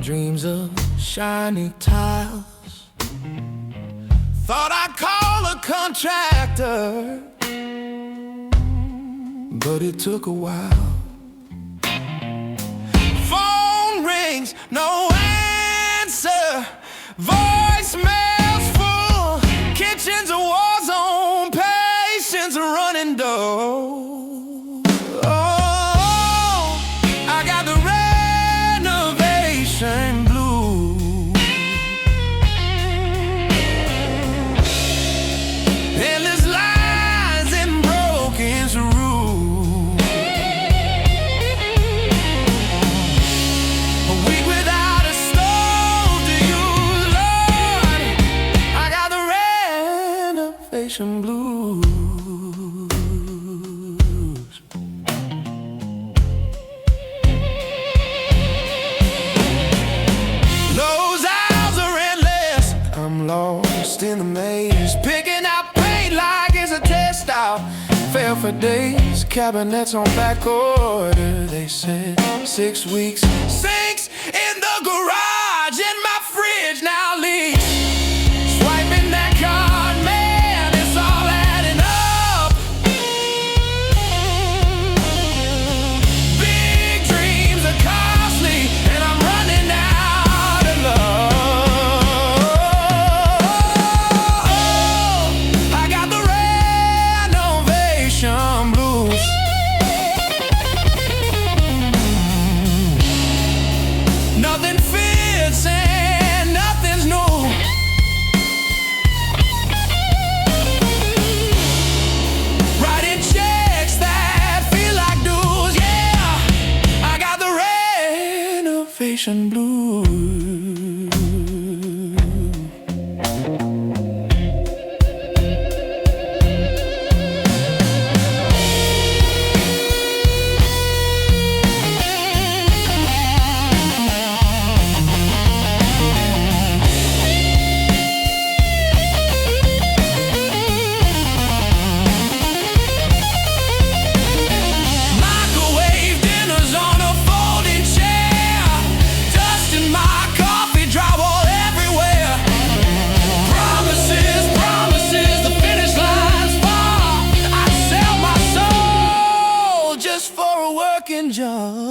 dreams of shiny tiles. Thought I'd call a contractor, but it took a while. Phone rings, no answer. Voicemails full, kitchen's a war zone, patience a running door. I got the renovation blues. Endless lines and broken rules. A week without a stove to use, Lord. I got the renovation blues. Lost in the maze, picking out paint like it's a test out. Fail for days, cabinets on back order. They said 6 weeks. Sinks in the garage, in my fridge now leaks. Swiping that card, man, it's all adding up. Big dreams are costly, and I'm running out of love. Nothing fits and nothing's new. Writing checks that feel like dues, yeah. I got the renovation blues. For a working job.